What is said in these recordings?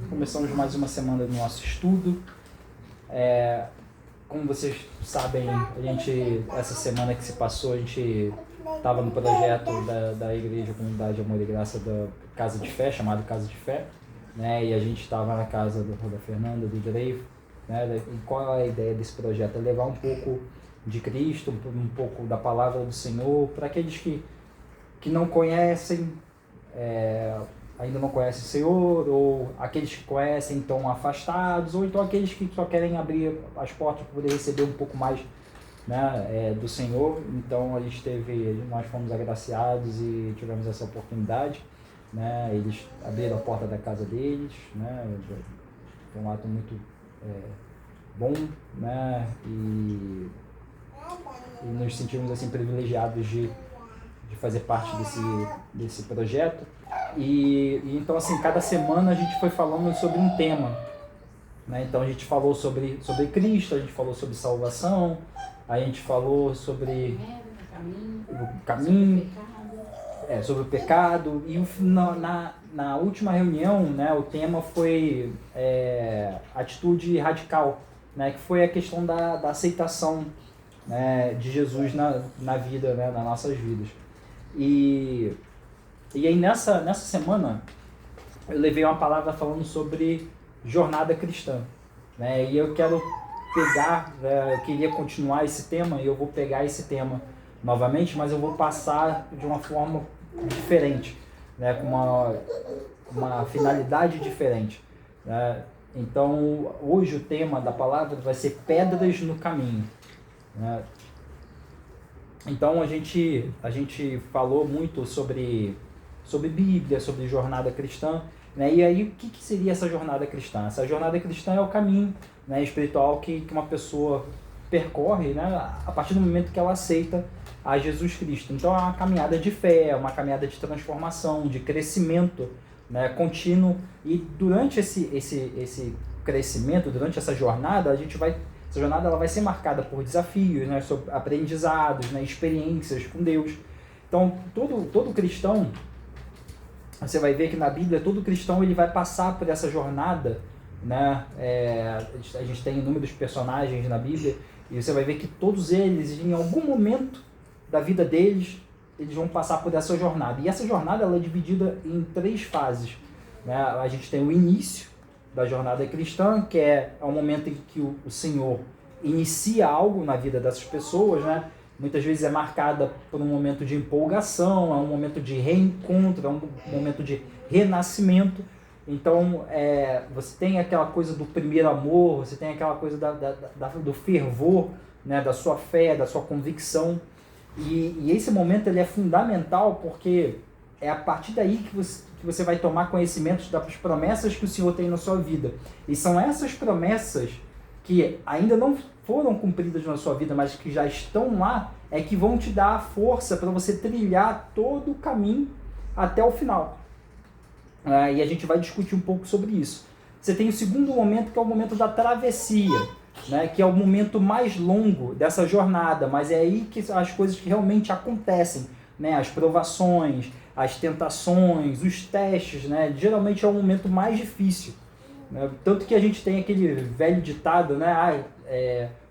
Começamos mais uma semana do nosso estudo. Como vocês sabem, essa semana que se passou, a gente estava no projeto da Igreja Comunidade Amor e Graça da Casa de Fé, chamado Casa de Fé, né? E a gente estava na casa da Fernanda, do Dreyfo, né? E qual é a ideia desse projeto? É levar um pouco de Cristo, um pouco da palavra do Senhor, para aqueles que não conhecem, ainda não conhecem o Senhor, ou aqueles que conhecem estão afastados, ou então aqueles que só querem abrir as portas para poder receber um pouco mais, né, do Senhor. Então nós fomos agraciados e tivemos essa oportunidade, né? Eles abriram a porta da casa deles, né? Foi um ato muito bom, né? E nos sentimos assim privilegiados de fazer parte desse projeto. E então assim, cada semana a gente foi falando sobre um tema, né? Então a gente falou sobre Cristo, a gente falou sobre salvação, a gente falou sobre o caminho, sobre o pecado. E na última reunião, né, o tema foi atitude radical, né, que foi a questão da aceitação, né, de Jesus na vida, né, nas nossas vidas. E aí nessa semana eu levei uma palavra falando sobre jornada cristã, né? E eu quero eu queria continuar esse tema, e eu vou pegar esse tema novamente, mas eu vou passar de uma forma diferente, né? Com uma finalidade diferente, né? Então hoje o tema da palavra vai ser pedras no caminho, né? Então a gente falou muito sobre Bíblia, sobre jornada cristã, né? E aí o que seria essa jornada cristã? Essa jornada cristã é o caminho, né, espiritual que uma pessoa percorre, né, a partir do momento que ela aceita a Jesus Cristo. Então é uma caminhada de fé, é uma caminhada de transformação, de crescimento, né, contínuo. E durante esse crescimento, durante essa jornada, essa jornada ela vai ser marcada por desafios, né, sobre aprendizados, né, experiências com Deus. Então, todo cristão, você vai ver que na Bíblia, todo cristão ele vai passar por essa jornada, né? A gente tem inúmeros personagens na Bíblia, e você vai ver que todos eles, em algum momento da vida deles, eles vão passar por essa jornada. E essa jornada ela é dividida em 3 fases, né? A gente tem o início da jornada cristã, que é o momento em que o Senhor inicia algo na vida dessas pessoas, né? Muitas vezes é marcada por um momento de empolgação, é um momento de reencontro, é um momento de renascimento. Então, você tem aquela coisa do primeiro amor, você tem aquela coisa do fervor, né? Da sua fé, da sua convicção. E esse momento ele é fundamental, porque é a partir daí que você vai tomar conhecimento das promessas que o Senhor tem na sua vida. E são essas promessas que ainda não foram cumpridas na sua vida, mas que já estão lá, que vão te dar a força para você trilhar todo o caminho até o final. E a gente vai discutir um pouco sobre isso. Você tem o segundo momento, que é o momento da travessia, né, que é o momento mais longo dessa jornada, mas é aí que as coisas que realmente acontecem, né, as provações, as tentações, os testes, né, geralmente é o momento mais difícil, né? Tanto que a gente tem aquele velho ditado, né,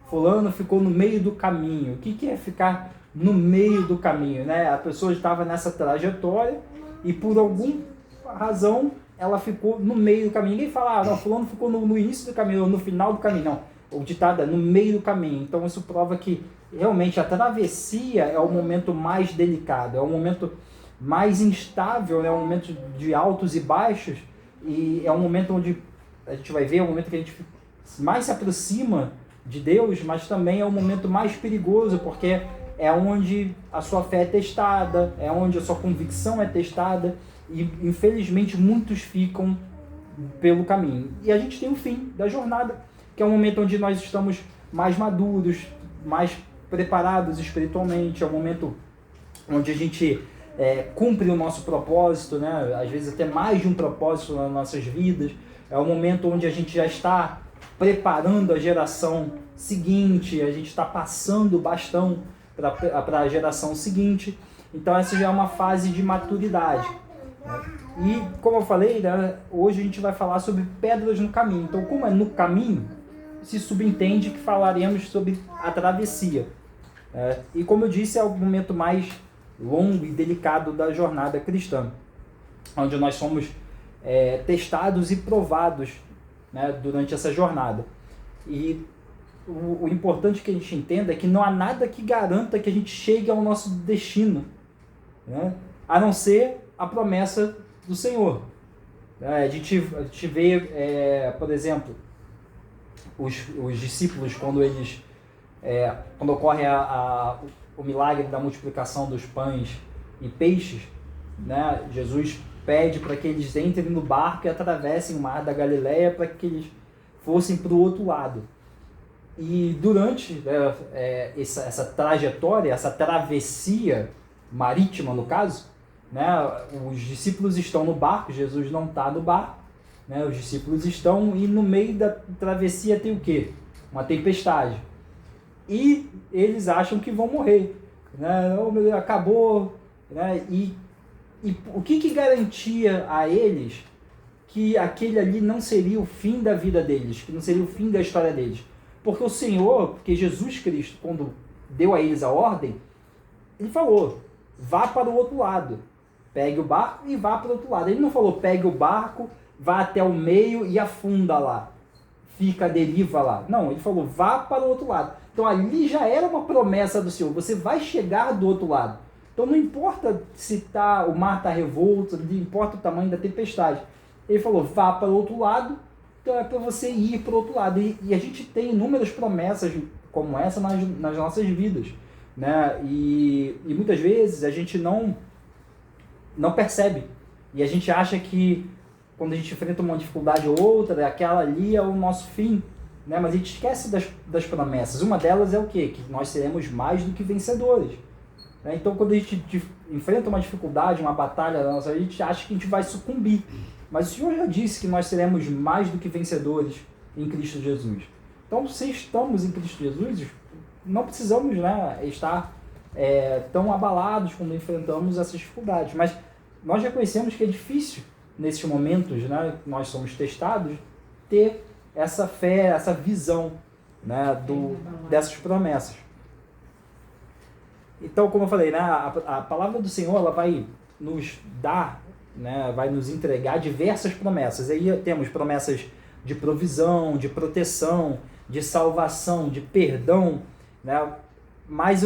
fulano ficou no meio do caminho. O que é ficar no meio do caminho, né? A pessoa estava nessa trajetória e por alguma razão ela ficou no meio do caminho. Ninguém fala, não, fulano ficou no início do caminho ou no final do caminho. Não, o ditado é no meio do caminho. Então isso prova que realmente a travessia é o momento mais delicado, é o momento mais instável, é um momento de altos e baixos, e é um momento onde a gente vai ver, é um momento que a gente mais se aproxima de Deus, mas também é o momento mais perigoso, porque é onde a sua fé é testada, é onde a sua convicção é testada, e infelizmente muitos ficam pelo caminho. E a gente tem o fim da jornada, que é um momento onde nós estamos mais maduros, mais preparados espiritualmente, é um momento onde a gente cumpre o nosso propósito, né? Às vezes até mais de um propósito nas nossas vidas. É um momento onde a gente já está preparando a geração seguinte, a gente está passando o bastão para a geração seguinte. Então essa já é uma fase de maturidade, né? E, como eu falei, né, hoje a gente vai falar sobre pedras no caminho. Então, como é no caminho, se subentende que falaremos sobre a travessia. E, como eu disse, é o momento mais longo e delicado da jornada cristã, onde nós somos testados e provados, né, durante essa jornada. E o importante que a gente entenda é que não há nada que garanta que a gente chegue ao nosso destino, né, a não ser a promessa do Senhor. A gente vê, por exemplo, os discípulos, quando ocorre o milagre da multiplicação dos pães e peixes, né, Jesus pede para que eles entrem no barco e atravessem o mar da Galileia para que eles fossem para o outro lado. E durante essa trajetória, essa travessia marítima, no caso, né, os discípulos estão no barco, Jesus não está no barco, né, os discípulos estão, e no meio da travessia tem o quê? Uma tempestade. E eles acham que vão morrer, né? Acabou, né? E o que garantia a eles que aquele ali não seria o fim da vida deles, que não seria o fim da história deles? Porque o Senhor, porque Jesus Cristo, quando deu a eles a ordem, ele falou, vá para o outro lado, pegue o barco e vá para o outro lado. Ele não falou, pegue o barco, vá até o meio e afunda lá, fica a deriva lá. Não, ele falou, vá para o outro lado. Então ali já era uma promessa do Senhor, você vai chegar do outro lado. Então não importa se o mar está revolto, não importa o tamanho da tempestade. Ele falou, vá para o outro lado, então é para você ir para o outro lado. E a gente tem inúmeras promessas como essa nas nossas vidas, né? E muitas vezes a gente não percebe. E a gente acha que quando a gente enfrenta uma dificuldade ou outra, aquela ali é o nosso fim, né? Mas a gente esquece das promessas. Uma delas é o quê? Que nós seremos mais do que vencedores. Então, quando a gente enfrenta uma dificuldade, uma batalha, a gente acha que a gente vai sucumbir. Mas o Senhor já disse que nós seremos mais do que vencedores em Cristo Jesus. Então, se estamos em Cristo Jesus, não precisamos, né, estar tão abalados quando enfrentamos essas dificuldades. Mas nós reconhecemos que é difícil, nesses momentos, né, que nós somos testados, ter essa fé, essa visão, né, dessas promessas. Então, como eu falei, né, a palavra do Senhor ela vai nos dar, né, vai nos entregar diversas promessas. Aí temos promessas de provisão, de proteção, de salvação, de perdão, né? Mas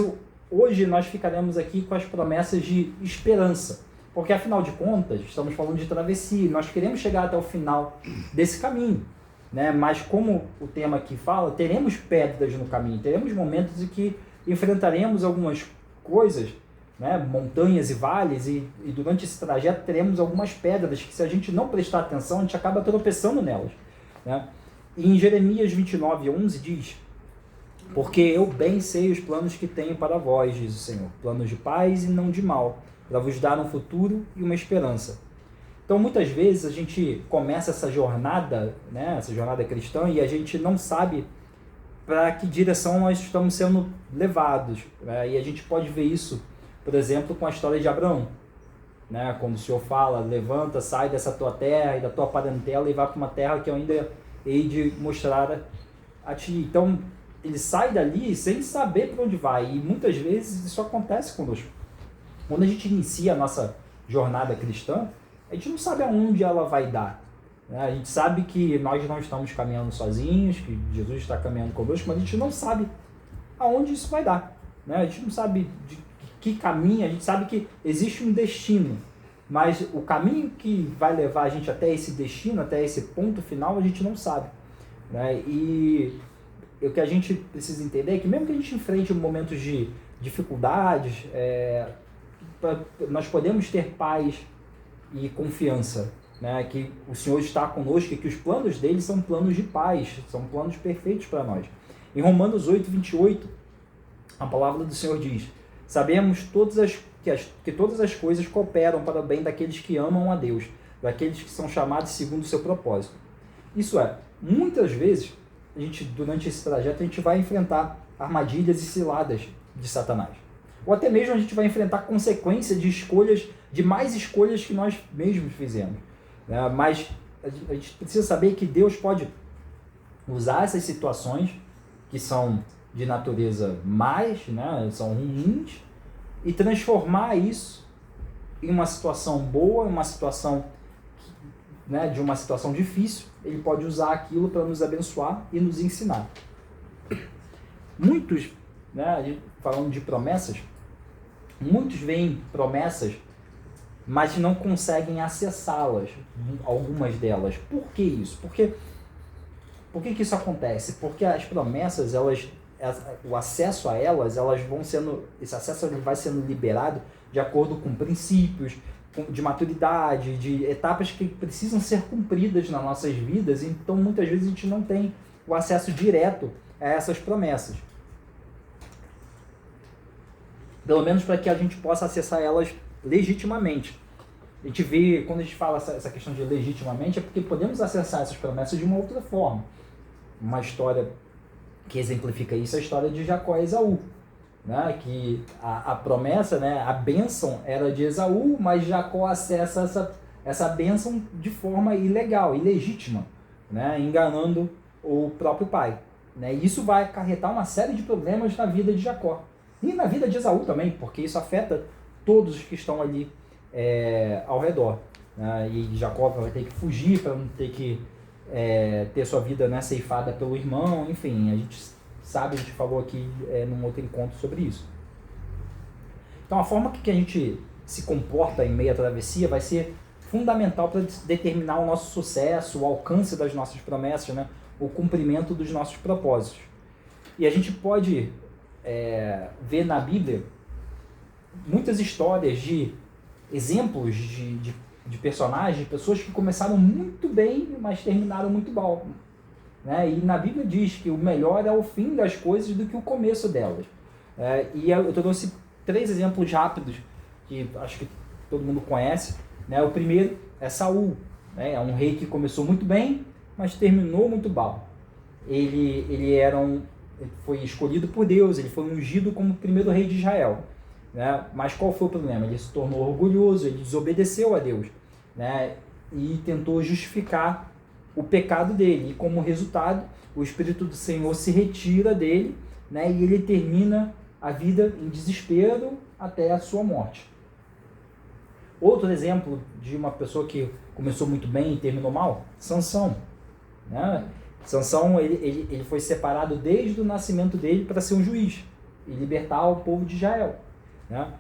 hoje nós ficaremos aqui com as promessas de esperança, porque afinal de contas estamos falando de travessia, nós queremos chegar até o final desse caminho, né? Mas como o tema aqui fala, teremos pedras no caminho, teremos momentos em que enfrentaremos algumas coisas, né, montanhas e vales, e durante esse trajeto teremos algumas pedras que, se a gente não prestar atenção, a gente acaba tropeçando nelas, né? E em Jeremias 29:11 diz, porque eu bem sei os planos que tenho para vós, diz o Senhor, planos de paz e não de mal, para vos dar um futuro e uma esperança. Então, muitas vezes a gente começa essa jornada, né, essa jornada cristã, e a gente não sabe para que direção nós estamos sendo levados, né? E a gente pode ver isso, por exemplo, com a história de Abraão, né? Quando o Senhor fala, levanta, sai dessa tua terra e da tua parentela e vá para uma terra que eu ainda hei de mostrar a ti. Então, ele sai dali sem saber para onde vai, e muitas vezes isso acontece conosco. Quando a gente inicia a nossa jornada cristã, a gente não sabe aonde ela vai dar. A gente sabe que nós não estamos caminhando sozinhos, que Jesus está caminhando conosco, mas a gente não sabe aonde isso vai dar, né? A gente não sabe de que caminho, a gente sabe que existe um destino, mas o caminho que vai levar a gente até esse destino, até esse ponto final, a gente não sabe, né? E o que a gente precisa entender é que mesmo que a gente enfrente momentos de dificuldades, nós podemos ter paz e confiança, né, que o Senhor está conosco e que os planos dele são planos de paz, são planos perfeitos para nós. Em Romanos 8:28, a palavra do Senhor diz, sabemos que todas as coisas cooperam para o bem daqueles que amam a Deus, daqueles que são chamados segundo o seu propósito. Isso é, muitas vezes, durante esse trajeto, a gente vai enfrentar armadilhas e ciladas de Satanás. Ou até mesmo a gente vai enfrentar consequências de escolhas de mais escolhas que nós mesmos fizemos. Né? Mas a gente precisa saber que Deus pode usar essas situações que são de natureza mais, né, são ruins, e transformar isso em uma situação boa, uma situação, né, de uma situação difícil. Ele pode usar aquilo para nos abençoar e nos ensinar. Muitos, né, falando de promessas, muitos veem promessas, mas não conseguem acessá-las, algumas delas. Por que isso? Por que isso acontece? Porque as promessas, o acesso a elas vão sendo, esse acesso vai sendo liberado de acordo com princípios, de maturidade, de etapas que precisam ser cumpridas nas nossas vidas. Então muitas vezes a gente não tem o acesso direto a essas promessas. Pelo menos para que a gente possa acessar elas legitimamente. A gente vê, quando a gente fala essa questão de legitimamente, é porque podemos acessar essas promessas de uma outra forma. Uma história que exemplifica isso é a história de Jacó e Esaú, né? Que a promessa, né, a bênção era de Esaú, mas Jacó acessa essa bênção de forma ilegal, ilegítima, né? Enganando o próprio pai. Né? E isso vai acarretar uma série de problemas na vida de Jacó. E na vida de Esaú também, porque isso afeta todos os que estão ali ao redor. Né? E Jacó vai ter que fugir para não ter que ter sua vida, né, ceifada pelo irmão. Enfim, a gente sabe, a gente falou aqui num outro encontro sobre isso. Então a forma que a gente se comporta em meio à travessia vai ser fundamental para determinar o nosso sucesso, o alcance das nossas promessas, né? O cumprimento dos nossos propósitos. E a gente pode ver na Bíblia muitas histórias de exemplos de personagens, de pessoas que começaram muito bem, mas terminaram muito mal. Né? E na Bíblia diz que o melhor é o fim das coisas do que o começo delas. E eu trouxe 3 exemplos rápidos que acho que todo mundo conhece. Né? O primeiro é Saul. Né? É um rei que começou muito bem, mas terminou muito mal. Ele foi escolhido por Deus, ele foi ungido como o primeiro rei de Israel. Né? Mas qual foi o problema? Ele se tornou orgulhoso, ele desobedeceu a Deus, né? E tentou justificar o pecado dele. E como resultado, o Espírito do Senhor se retira dele, né? E ele termina a vida em desespero até a sua morte. Outro exemplo de uma pessoa que começou muito bem e terminou mal, Sansão. Né? Sansão, ele foi separado desde o nascimento dele para ser um juiz e libertar o povo de Israel. Né?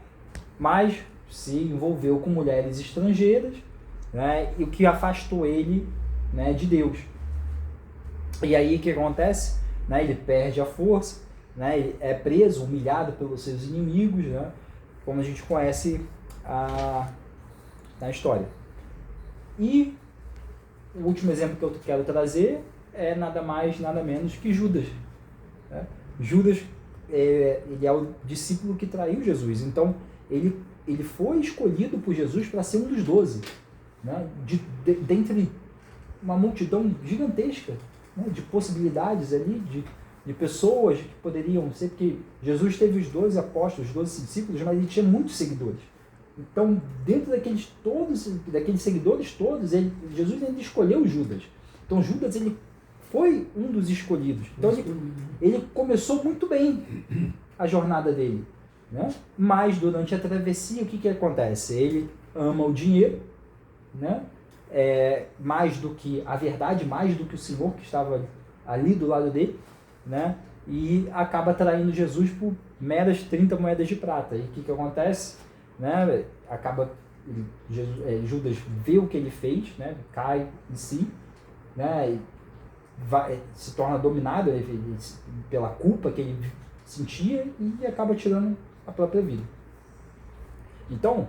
Mas se envolveu com mulheres estrangeiras, né? E o que afastou ele, né, de Deus. E aí o que acontece? Né? Ele perde a força, né? Ele é preso, humilhado pelos seus inimigos, né? Como a gente conhece na história. E o último exemplo que eu quero trazer é nada mais, nada menos que Judas. Né? Judas, ele é o discípulo que traiu Jesus. Então, ele foi escolhido por Jesus para ser um dos 12. Né? Dentre uma multidão gigantesca, né? De possibilidades ali, de pessoas que poderiam ser, porque Jesus teve os 12 apóstolos, os 12 discípulos, mas ele tinha muitos seguidores. Então, dentro daqueles seguidores todos, Jesus ainda escolheu Judas. Então, Judas, ele foi um dos escolhidos. Então, ele começou muito bem a jornada dele. Né? Mas, durante a travessia, o que acontece? Ele ama o dinheiro, né? Mais do que a verdade, mais do que o Senhor que estava ali do lado dele, né? E acaba traindo Jesus por meras 30 moedas de prata. E o que acontece? Né? Judas vê o que ele fez, né? Cai em si, né? Se torna dominado pela culpa que ele sentia e acaba tirando a própria vida. Então,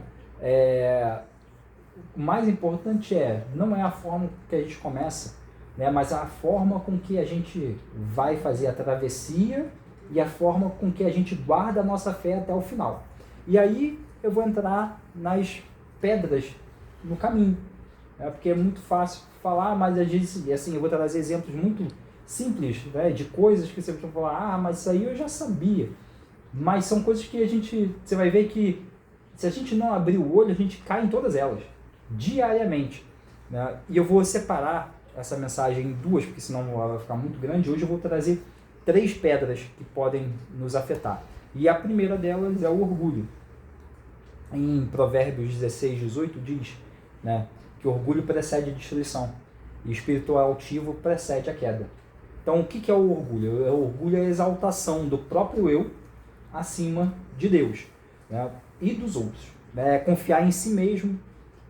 o mais importante não é a forma que a gente começa, né? Mas a forma com que a gente vai fazer a travessia e a forma com que a gente guarda a nossa fé até o final. E aí eu vou entrar nas pedras no caminho, né? Porque é muito fácil falar, mas às vezes, assim, eu vou trazer exemplos muito simples, né? De coisas que você vai falar, mas isso aí eu já sabia. Mas são coisas que você vai ver que se a gente não abrir o olho, a gente cai em todas elas, diariamente. Né? E eu vou separar essa mensagem em duas, porque senão ela vai ficar muito grande. Hoje eu vou trazer 3 pedras que podem nos afetar. E a primeira delas é o orgulho. Em Provérbios 16, 18 diz, né, que o orgulho precede a destruição e o espírito altivo precede a queda. Então, o que é o orgulho? O orgulho é a exaltação do próprio eu acima de Deus, né, e dos outros. É confiar em si mesmo,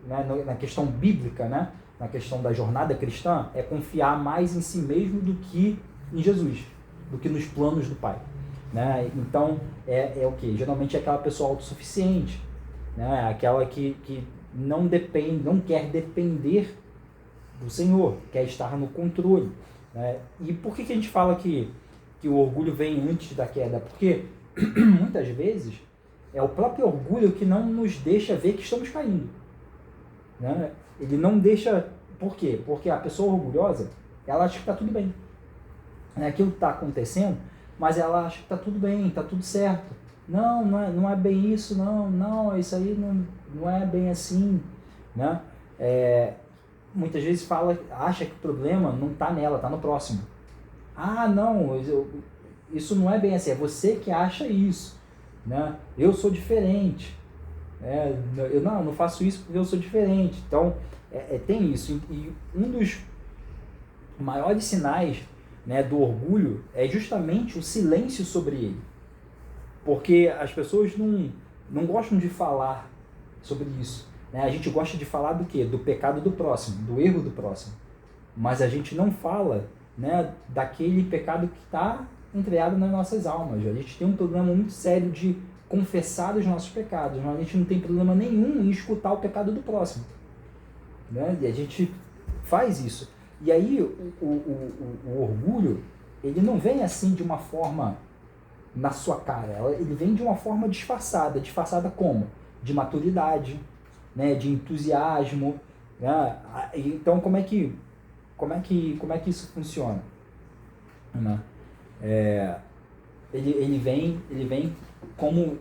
né, na questão bíblica, né, na questão da jornada cristã, é confiar mais em si mesmo do que em Jesus, do que nos planos do Pai. Né? Então, é o que? Geralmente é aquela pessoa autossuficiente, né? Aquela que não depende, não quer depender do Senhor, quer estar no controle. Né? E por que a gente fala que o orgulho vem antes da queda? Porque muitas vezes é o próprio orgulho que não nos deixa ver que estamos caindo. Né? Ele não deixa... Por quê? Porque a pessoa orgulhosa, ela acha que está tudo bem. Aquilo está acontecendo, mas ela acha que está tudo bem, está tudo certo. Não é bem isso, não, isso aí não é bem assim. Né? Muitas vezes acha que o problema não está nela, está no próximo. Não, isso não é bem assim, é você que acha isso. Né? Eu sou diferente. Eu não faço isso porque eu sou diferente. Então, tem isso. E um dos maiores sinais, né, do orgulho é justamente o silêncio sobre ele. Porque as pessoas não gostam de falar sobre isso. Né? A gente gosta de falar do quê? Do pecado do próximo, do erro do próximo. Mas a gente não fala, né, daquele pecado que está entreado nas nossas almas. A gente tem um problema muito sério de confessar os nossos pecados. A gente não tem problema nenhum em escutar o pecado do próximo. Né? E a gente faz isso. E aí o orgulho, ele não vem assim de uma forma na sua cara, ele vem de uma forma disfarçada. Disfarçada como? De maturidade, né? De entusiasmo. Né? Então como é que isso funciona? Né? Ele vem como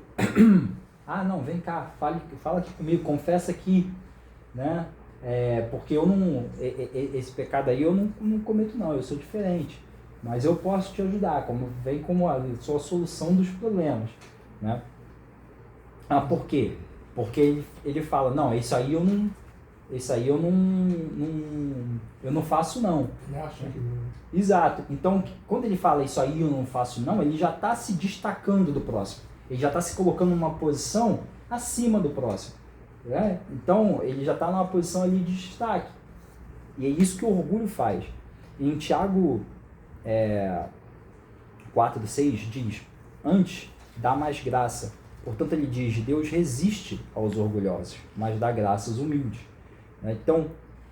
não, vem cá, fala aqui comigo, confessa aqui, né? Porque eu esse pecado aí eu não cometo não, eu sou diferente, mas eu posso te ajudar, sou a solução dos problemas, né? Por quê? Porque ele fala, não, isso aí eu não faço não. Exato. Então, quando ele fala isso aí eu não faço não, ele já está se destacando do próximo, ele já está se colocando numa posição acima do próximo. Né? Então, ele já está numa posição ali de destaque. E é isso que o orgulho faz. E em Tiago 4:6 diz, antes dá mais graça. Portanto, ele diz, Deus resiste aos orgulhosos, mas dá graça aos humildes. Então,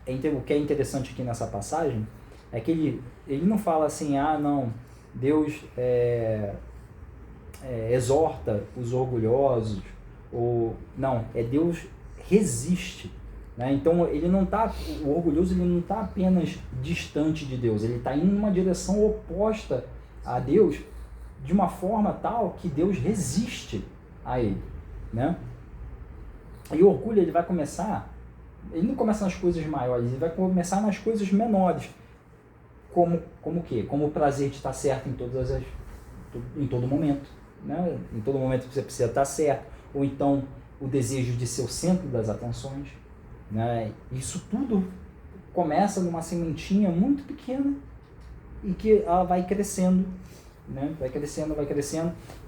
o que é interessante aqui nessa passagem é que ele não fala assim, não, Deus exorta os orgulhosos, ou não, Deus resiste. Né? Então o orgulhoso ele não está apenas distante de Deus, ele está indo numa direção oposta a Deus, de uma forma tal que Deus resiste a ele. Né? E o orgulho ele não começa nas coisas maiores, ele vai começar nas coisas menores, como o quê? Como o prazer de estar certo em todo momento. Né? Em todo momento você precisa estar certo, ou então o desejo de ser o centro das atenções. Né? Isso tudo começa numa sementinha muito pequena e que ela vai crescendo, né? Vai crescendo,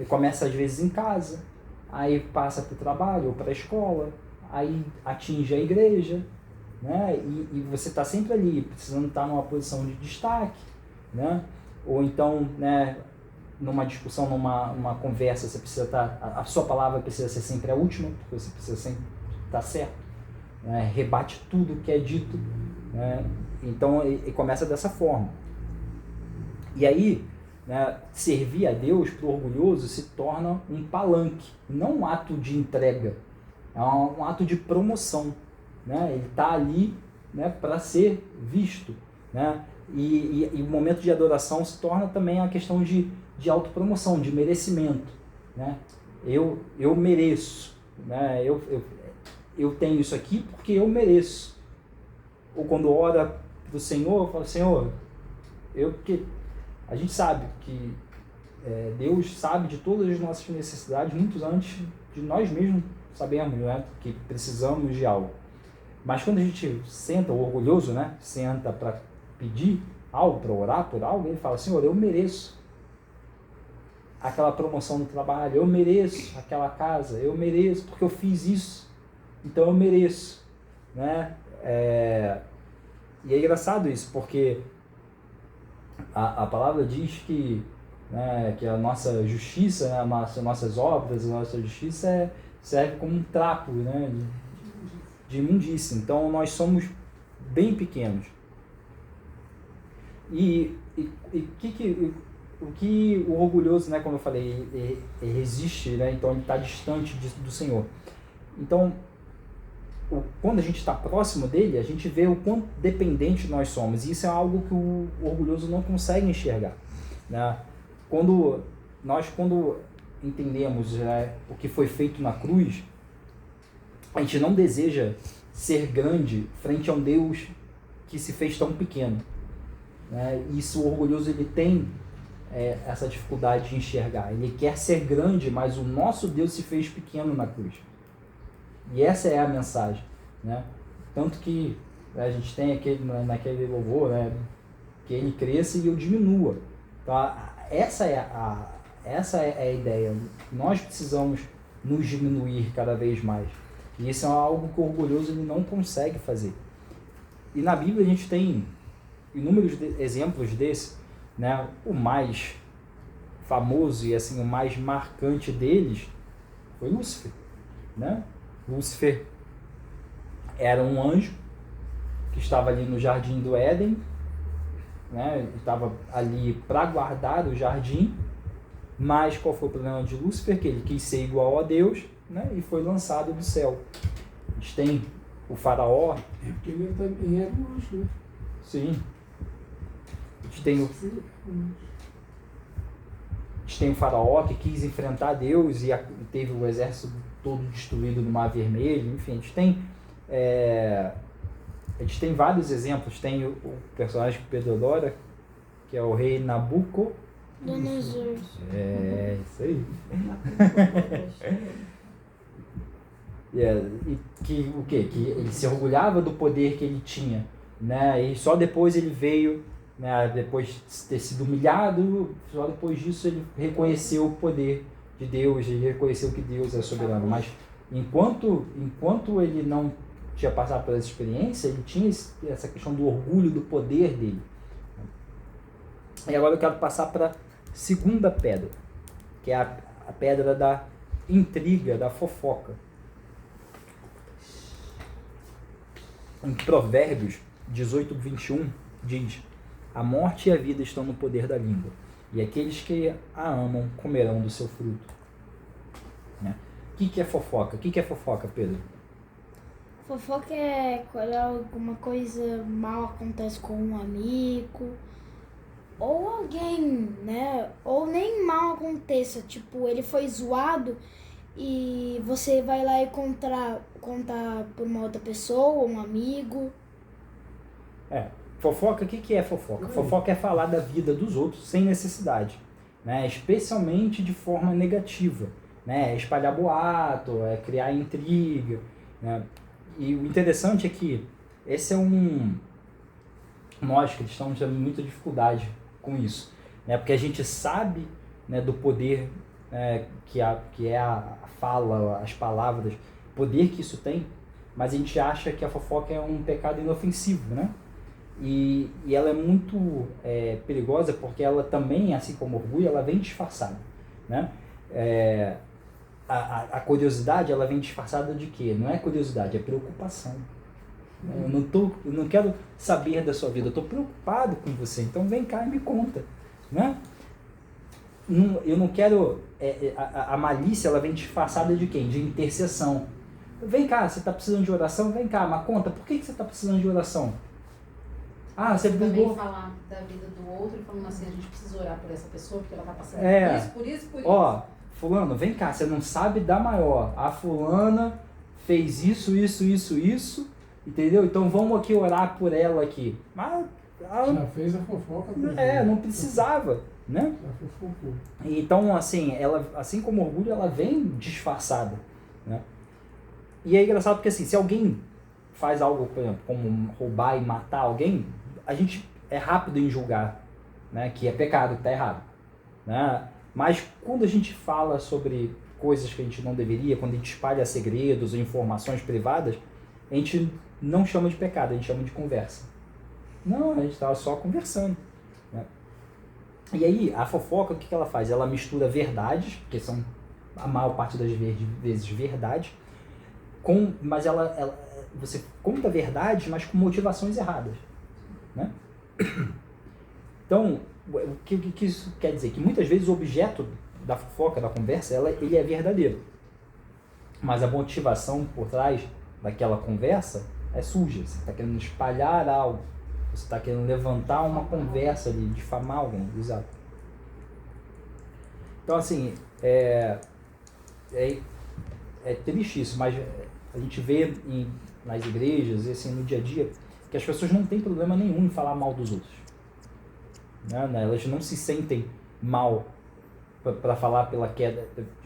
e começa às vezes em casa, aí passa para o trabalho ou para a escola, aí atinge a igreja, né? E você está sempre ali, precisando estar numa posição de destaque, né? Ou então, né, numa discussão, numa conversa, você precisa a sua palavra precisa ser sempre a última, porque você precisa sempre estar certo, né? Rebate tudo que é dito, né? Então, ele começa dessa forma. E aí, né, servir a Deus para o orgulhoso se torna um palanque, não um ato de entrega, é um ato de promoção. Né? Ele está ali, né, para ser visto. Né? E o momento de adoração se torna também a questão de autopromoção, de merecimento. Né? Eu mereço. né? Eu tenho isso aqui porque eu mereço. Ou quando ora para o Senhor, fala, Senhor, porque a gente sabe que Deus sabe de todas as nossas necessidades muito antes de nós mesmos sabemos, né, que precisamos de algo. Mas quando a gente senta, o orgulhoso, né, senta para pedir algo, para orar por algo, ele fala, Senhor, eu mereço aquela promoção no trabalho, eu mereço aquela casa, eu mereço porque eu fiz isso, então eu mereço, né? E é engraçado isso, porque a palavra diz que, né, que a nossa justiça, né, nossas obras, a nossa justiça serve como um trapo, né, de imundícia. Então nós somos bem pequenos. E o que o orgulhoso, né, como eu falei, resiste, né, então ele está distante do Senhor. Então, quando a gente está próximo dele, a gente vê o quão dependente nós somos. E isso é algo que o orgulhoso não consegue enxergar, né? Quando entendemos, né, o que foi feito na cruz, a gente não deseja ser grande frente a um Deus que se fez tão pequeno, né? Isso o orgulhoso ele tem essa dificuldade de enxergar. Ele quer ser grande, mas o nosso Deus se fez pequeno na cruz. E essa é a mensagem, né? Tanto que a gente tem naquele louvor, né, que ele cresça e eu diminua. Então, essa é a ideia. Nós precisamos nos diminuir cada vez mais. E isso é algo que o orgulhoso ele não consegue fazer. E na Bíblia a gente tem inúmeros exemplos desse, né? O mais famoso e assim, o mais marcante deles foi Lúcifer, né? Lúcifer era um anjo que estava ali no jardim do Éden, né? Estava ali para guardar o jardim, mas qual foi o problema de Lúcifer? Que ele quis ser igual a Deus, né? E foi lançado do céu. A gente tem o faraó. Porque ele também era um anjo, né? Sim. A gente tem o faraó que quis enfrentar Deus e teve o exército todo destruído no Mar Vermelho. Enfim, a gente tem vários exemplos. Tem o personagem que Pedro adora, que é o rei Nabucodonosor. Isso aí. E que ele se orgulhava do poder que ele tinha, né? E só depois ele veio, né, depois de ter sido humilhado, só depois disso ele reconheceu o poder de Deus, ele reconheceu que Deus é soberano. Mas enquanto ele não tinha passado por essa experiência, ele tinha essa questão do orgulho, do poder dele. E agora eu quero passar para a segunda pedra, que é a pedra da intriga, da fofoca. Em Provérbios 18:21 diz: a morte e a vida estão no poder da língua, e aqueles que a amam comerão do seu fruto. Né? O que é fofoca? O que é fofoca, Pedro? Fofoca é quando alguma coisa mal acontece com um amigo ou alguém, né? Ou nem mal aconteça, tipo, ele foi zoado e você vai lá e contar por uma outra pessoa, um amigo. Fofoca, o que é fofoca? Fofoca é falar da vida dos outros sem necessidade, né? Especialmente de forma negativa, né? É espalhar boato, é criar intriga, né? E o interessante é que esse é nós cristãos temos muita dificuldade com isso, né? Porque a gente sabe, né, do poder, que é a fala, as palavras, poder que isso tem, mas a gente acha que a fofoca é um pecado inofensivo, né? E ela é muito perigosa porque ela também, assim como o orgulho, ela vem disfarçada, né? A curiosidade, ela vem disfarçada de quê? Não é curiosidade, é preocupação. Eu não quero saber da sua vida, eu estou preocupado com você, então vem cá e me conta, né? Eu não quero... a malícia, ela vem disfarçada de quem? De intercessão. Vem cá, você está precisando de oração? Vem cá, mas conta, por que você está precisando de oração? Você também falar da vida do outro e falando assim, a gente precisa orar por essa pessoa porque ela está passando por isso. fulano, vem cá, você não sabe dar maior. A fulana fez isso, entendeu? Então vamos aqui orar por ela aqui. Mas ela Já fez a fofoca também. não precisava, né? Já fofocou. Então, assim, ela, assim como o orgulho, ela vem disfarçada, né? E é engraçado porque, assim, se alguém faz algo, por exemplo, como roubar e matar alguém, a gente é rápido em julgar, né? Que é pecado, que está errado, né? Mas quando a gente fala sobre coisas que a gente não deveria, quando a gente espalha segredos ou informações privadas, a gente não chama de pecado, a gente chama de conversa. Não, a gente estava só conversando, né? E aí, a fofoca, o que ela faz? Ela mistura verdades, que são a maior parte das vezes verdade, mas você conta verdade, mas com motivações erradas, né? Então, o que isso quer dizer? Que muitas vezes o objeto da fofoca, da conversa, ele é verdadeiro, mas a motivação por trás daquela conversa é suja. Você está querendo espalhar algo, você está querendo levantar uma conversa ali, difamar alguém, exato. Então, assim, é triste isso, mas a gente vê nas igrejas e assim, no dia a dia que as pessoas não têm problema nenhum em falar mal dos outros, né? Elas não se sentem mal para falar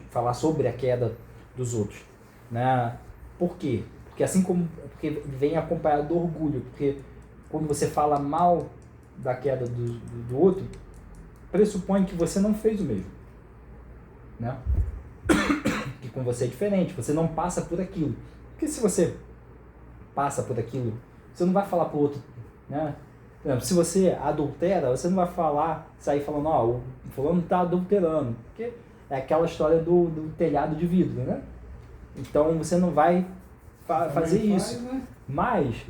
falar sobre a queda dos outros, né? Por quê? Porque vem acompanhado do orgulho, porque quando você fala mal da queda do outro, pressupõe que você não fez o mesmo, né? Que com você é diferente, você não passa por aquilo. Porque se você passa por aquilo, você não vai falar pro outro, né? Por exemplo, se você adultera, você não vai sair falando, o fulano tá adulterando, porque é aquela história do telhado de vidro, né? Então você não vai fazer isso, né? Mas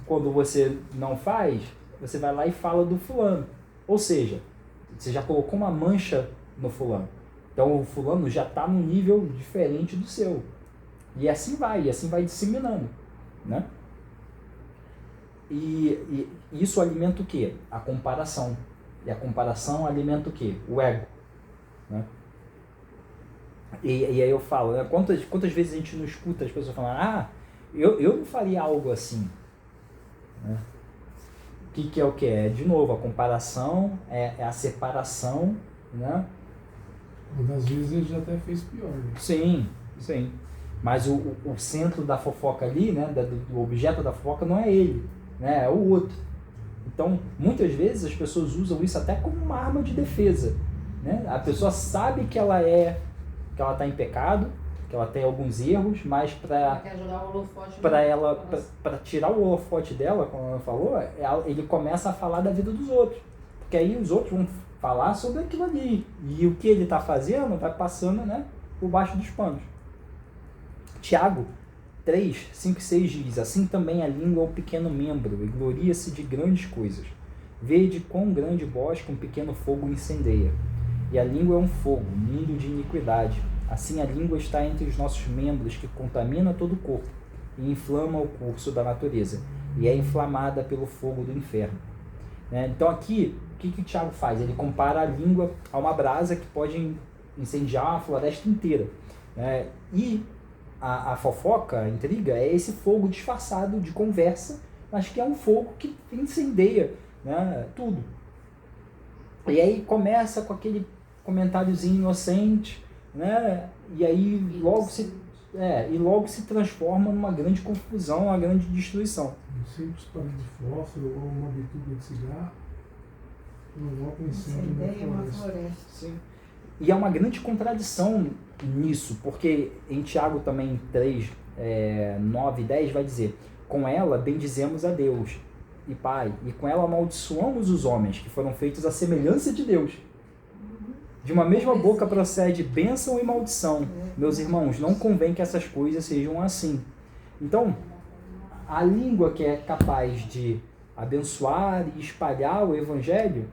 quando você não faz, você vai lá e fala do fulano, ou seja, você já colocou uma mancha no fulano, então o fulano já está num nível diferente do seu, e assim vai disseminando, né? E isso alimenta o quê? A comparação. E a comparação alimenta o quê? O ego, né? E aí eu falo, né? Quantas vezes a gente não escuta as pessoas falando, eu não faria algo assim, né? O que é o que? De novo, a comparação é a separação, né? Muitas vezes ele já até fez pior, né? Sim. Mas o centro da fofoca ali, né? Do objeto da fofoca não é ele, né? É o outro. Então, muitas vezes as pessoas usam isso até como uma arma de defesa, né? A pessoa sabe que ela está em pecado, que ela tem alguns erros, mas para tirar o holofote dela, como ela falou, ele começa a falar da vida dos outros, porque aí os outros vão falar sobre aquilo ali, e o que ele está fazendo vai passando, né, por baixo dos panos. Tiago 3, 5 e 6 diz, assim também a língua é um pequeno membro, e gloria-se de grandes coisas. Vede quão grande bosque um pequeno fogo incendeia. E a língua é um fogo, mundo de iniquidade. Assim a língua está entre os nossos membros, que contamina todo o corpo, e inflama o curso da natureza, e é inflamada pelo fogo do inferno. Né? Então aqui, o que o Tiago faz? Ele compara a língua a uma brasa que pode incendiar uma floresta inteira. Né? E a fofoca, a intriga, é esse fogo disfarçado de conversa, mas que é um fogo que incendeia, né, tudo. E aí começa com aquele comentáriozinho inocente, né, e aí logo se transforma numa grande confusão, uma grande destruição. Um simples palito de fósforo ou uma bituca de cigarro provoca um incêndio na floresta. Sim. E há uma grande contradição nisso, porque em Tiago também 3, 9 e 10 vai dizer, com ela bendizemos a Deus e Pai, e com ela amaldiçoamos os homens, que foram feitos à semelhança de Deus. De uma mesma boca procede bênção e maldição. Meus irmãos, não convém que essas coisas sejam assim. Então, a língua que é capaz de abençoar e espalhar o evangelho,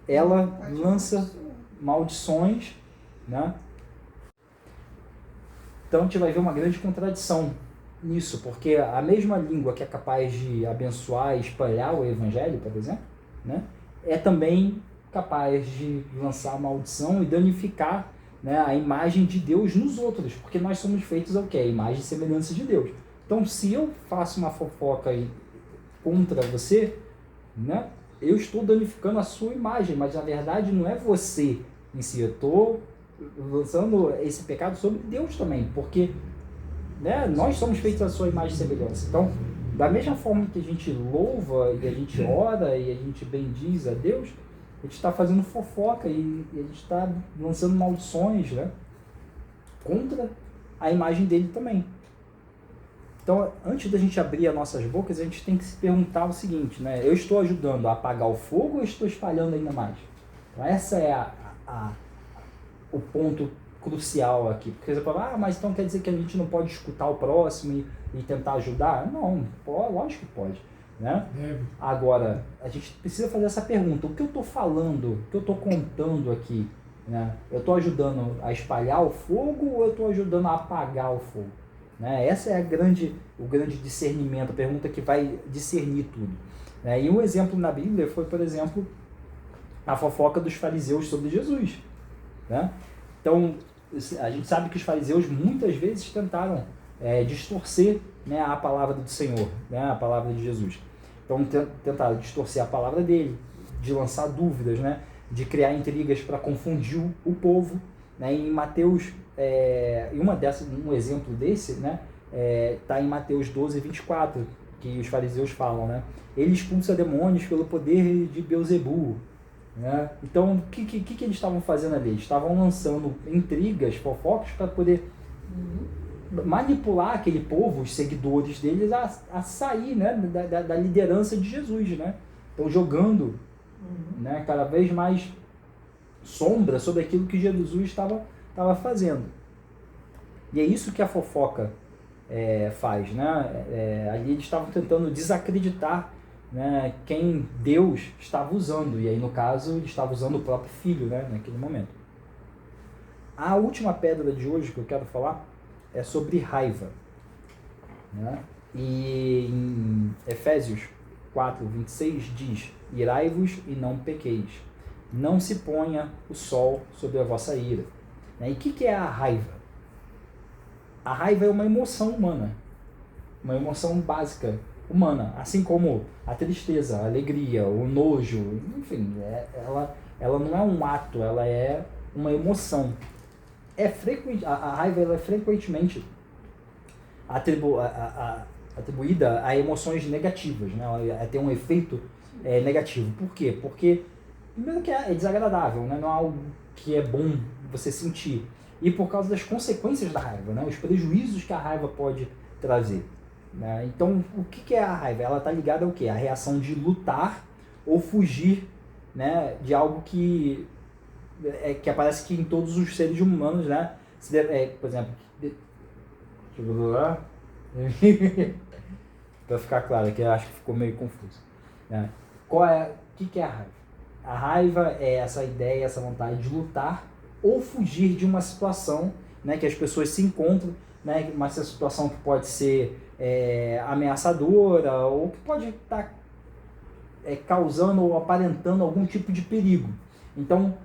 ela lança maldições, né? Então a gente vai ver uma grande contradição nisso, porque a mesma língua que é capaz de abençoar e espalhar o evangelho, por exemplo, né, é também capaz de lançar maldição e danificar, né, a imagem de Deus nos outros, porque nós somos feitos ao quê? A imagem e semelhança de Deus. Então, se eu faço uma fofoca contra você, né, eu estou danificando a sua imagem, mas na verdade não é você em si, eu estou lançando esse pecado sobre Deus também, porque, né, nós somos feitos à sua imagem e semelhança. Então, da mesma forma que a gente louva e a gente ora e a gente bendiz a Deus, a gente está fazendo fofoca e a gente está lançando maldições, né, contra a imagem dele também. Então, antes da gente abrir as nossas bocas, a gente tem que se perguntar o seguinte, né? Eu estou ajudando a apagar o fogo ou eu estou espalhando ainda mais? Então, essa é o ponto crucial aqui. Porque você fala, mas então quer dizer que a gente não pode escutar o próximo e tentar ajudar? Não, lógico que pode, né? Agora, a gente precisa fazer essa pergunta. O que eu estou falando, o que eu estou contando aqui, né? Eu estou ajudando a espalhar o fogo ou eu estou ajudando a apagar o fogo? Né? Essa é o grande discernimento, a pergunta que vai discernir tudo. Né? E um exemplo na Bíblia foi, por exemplo, a fofoca dos fariseus sobre Jesus. Né? Então, a gente sabe que os fariseus muitas vezes tentaram distorcer, né, a palavra do Senhor, né, a palavra de Jesus. Então, tentaram distorcer a palavra dele, de lançar dúvidas, né, de criar intrigas para confundir o povo. Né? Em Mateus, um exemplo desse, né, tá em Mateus 12, 24, que os fariseus falam, né? Ele expulsa demônios pelo poder de Beelzebul. Né? Então, o que eles estavam fazendo ali? Eles estavam lançando intrigas, fofocas, para poder manipular aquele povo, os seguidores deles, a sair, né, da liderança de Jesus. Né? Então, jogando, né, cada vez mais sombra sobre aquilo que Jesus estava fazendo. E é isso que a fofoca faz, né? Ali eles estavam tentando desacreditar, né, quem Deus estava usando, e aí no caso ele estava usando o próprio filho, né, naquele momento. A última pedra de hoje que eu quero falar é sobre raiva, né? E em Efésios 4, 26 diz: irai-vos e não pequeis, não se ponha o sol sobre a vossa ira. E o que é a raiva? A raiva é uma emoção humana, uma emoção básica humana, assim como a tristeza, a alegria, o nojo, enfim, ela não é um ato, ela é uma emoção. A raiva ela é frequentemente atribuída a emoções negativas, né? Ela tem um efeito negativo. Por quê? Porque primeiro que é desagradável, né? Não é algo que é bom você sentir. E por causa das consequências da raiva, né? Os prejuízos que a raiva pode trazer. Né? Então, o que é a raiva? Ela está ligada ao quê? A reação de lutar ou fugir, né, de algo que aparece que em todos os seres humanos, né? Por exemplo, deixa eu ver lá. Para ficar claro, que eu acho que ficou meio confuso. Né? O que é a raiva? A raiva é essa ideia, essa vontade de lutar ou fugir de uma situação, né, que as pessoas se encontram, né, uma situação que pode ser ameaçadora ou que pode estar causando ou aparentando algum tipo de perigo. Então,